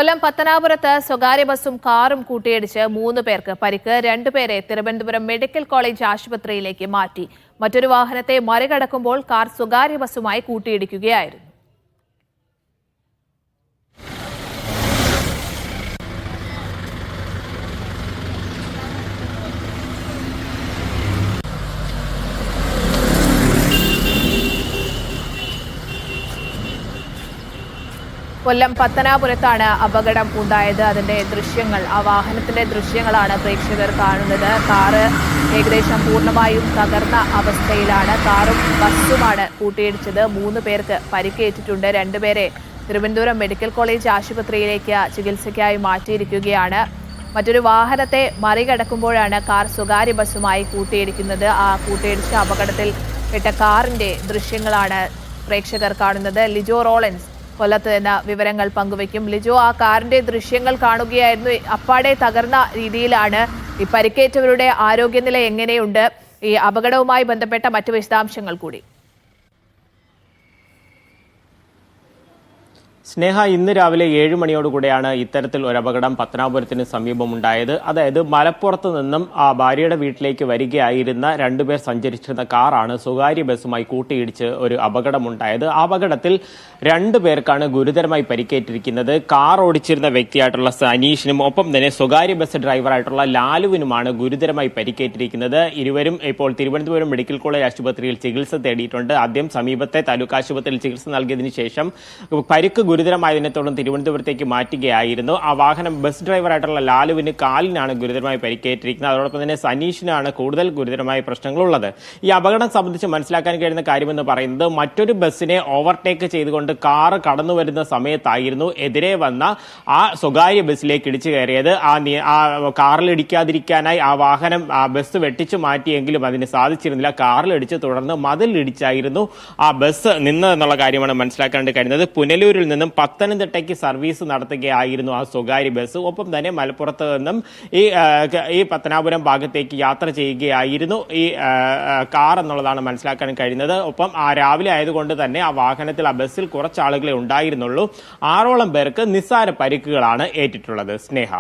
കൊല്ലം പത്തനാപുരത്ത് സ്വകാര്യ ബസും കാറും കൂട്ടിയിടിച്ച് 3 പേർക്ക് പരിക്ക്. 2 പേരെ തിരുവനന്തപുരം മെഡിക്കൽ കോളേജ് ആശുപത്രിയിലേക്ക് മാറ്റി. മറ്റൊരു വാഹനത്തെ മറികടക്കുമ്പോൾ കാർ സ്വകാര്യ ബസുമായി കൂട്ടിയിടിക്കുകയായിരുന്നു. കൊല്ലം പത്തനാപുരത്താണ് അപകടം ഉണ്ടായത്. അതിന്റെ ദൃശ്യങ്ങൾ, ആ വാഹനത്തിന്റെ ദൃശ്യങ്ങളാണ് പ്രേക്ഷകർ കാണുന്നത്. കാറ് ഏകദേശം പൂർണ്ണമായും തകർന്ന അവസ്ഥയിലാണ്. കാറും ബസ്സുമാണ് കൂട്ടിയിടിച്ചത്. 3 പേർക്ക് പരിക്കേറ്റിട്ടുണ്ട്. 2 പേരെ തിരുവനന്തപുരം മെഡിക്കൽ കോളേജ് ആശുപത്രിയിലേക്ക് ചികിത്സയ്ക്കായി മാറ്റിയിരിക്കുകയാണ്. മറ്റൊരു വാഹനത്തെ മറികടക്കുമ്പോഴാണ് കാർ സ്വകാര്യ ബസ്സുമായി കൂട്ടിയിടിക്കുന്നത്. ആ കൂട്ടിയിടിച്ച അപകടത്തിൽ പെട്ട കാറിന്റെ ദൃശ്യങ്ങളാണ് പ്രേക്ഷകർ കാണുന്നത്. ലിജോ റോളൻസ് കൊല്ലത്ത് നിന്ന് വിവരങ്ങൾ പങ്കുവയ്ക്കും. ലിജോ, ആ കാറിന്റെ ദൃശ്യങ്ങൾ കാണുകയായിരുന്നു. അപ്പാടെ തകർന്ന രീതിയിലാണ്. ഈ പരിക്കേറ്റവരുടെ ആരോഗ്യനില എങ്ങനെയുണ്ട്? ഈ അപകടവുമായി ബന്ധപ്പെട്ട മറ്റു വിശദാംശങ്ങൾ കൂടി. സ്നേഹ, ഇന്ന് രാവിലെ 7 മണിയോടുകൂടെയാണ് ഇത്തരത്തിൽ ഒരു അപകടം പത്തനാപുരത്തിന് സമീപമുണ്ടായത്. അതായത് മലപ്പുറത്ത് നിന്നും ഭാര്യയുടെ വീട്ടിലേക്ക് വരികയായിരുന്ന 2 പേർ സഞ്ചരിച്ചിരുന്ന കാറാണ് സ്വകാര്യ ബസ്സുമായി കൂട്ടിയിടിച്ച് ഒരു അപകടമുണ്ടായത്. ആ അപകടത്തിൽ 2 പേർക്കാണ് ഗുരുതരമായി പരിക്കേറ്റിരിക്കുന്നത്. കാർ ഓടിച്ചിരുന്ന വ്യക്തിയായിട്ടുള്ള സനീഷിനും ഒപ്പം തന്നെ സ്വകാര്യ ബസ് ഡ്രൈവറായിട്ടുള്ള ലാലുവിനുമാണ് ഗുരുതരമായി പരിക്കേറ്റിരിക്കുന്നത്. ഇരുവരും ഇപ്പോൾ തിരുവനന്തപുരം മെഡിക്കൽ കോളേജ് ആശുപത്രിയിൽ ചികിത്സ തേടിയിട്ടുണ്ട്. ആദ്യം സമീപത്തെ താലൂക്ക് ആശുപത്രിയിൽ ചികിത്സ നൽകിയതിനു ശേഷം പരിക്ക് ഗുരുതരമായതിനെ തുടർന്ന് തിരുവനന്തപുരത്തേക്ക് മാറ്റുകയായിരുന്നു. ആ വാഹനം ബസ് ഡ്രൈവറായിട്ടുള്ള ലാലുവിന് കാലിനാണ് ഗുരുതരമായി പരിക്കേറ്റിരിക്കുന്നത്. അതോടൊപ്പം തന്നെ സനീഷിനാണ് കൂടുതൽ ഗുരുതരമായ പ്രശ്നങ്ങളുള്ളത്. ഈ അപകടം സംബന്ധിച്ച് മനസ്സിലാക്കാൻ കഴിയുന്ന കാര്യമെന്ന് പറയുന്നത്, മറ്റൊരു ബസ്സിനെ ഓവർടേക്ക് ചെയ്തുകൊണ്ട് കാറ് കടന്നു വരുന്ന സമയത്തായിരുന്നു എതിരെ വന്ന ആ സ്വകാര്യ ബസ്സിലേക്ക് ഇടിച്ചു കയറിയത്. ആ കാറിൽ ഇടിക്കാതിരിക്കാനായി ആ വാഹനം ബസ് വെട്ടിച്ചു മാറ്റിയെങ്കിലും അതിന് സാധിച്ചിരുന്നില്ല. കാറിലിടിച്ച് തുടർന്ന് മതിലിടിച്ചായിരുന്നു ആ ബസ് നിന്നതെന്നുള്ള കാര്യമാണ് മനസ്സിലാക്കാൻ കഴിയുന്നത്. പുനലൂരിൽ നിന്നും പത്തനംതിട്ടയ്ക്ക് സർവീസ് നടത്തുകയായിരുന്നു ആ സ്വകാര്യ ബസ്. ഒപ്പം തന്നെ മലപ്പുറത്ത് നിന്നും ഈ പത്തനാപുരം ഭാഗത്തേക്ക് യാത്ര ചെയ്യുകയായിരുന്നു ഈ കാർ എന്നുള്ളതാണ് മനസ്സിലാക്കാൻ കഴിയുന്നത്. ഒപ്പം രാവിലെ ആയതുകൊണ്ട് തന്നെ ആ വാഹനത്തിൽ, ആ ബസ്സിൽ കുറച്ച് ആളുകളെ ഉണ്ടായിരുന്നുള്ളൂ. 6ഓളം പേർക്ക് നിസ്സാര പരിക്കുകളാണ് ഏറ്റിട്ടുള്ളത്. സ്നേഹ.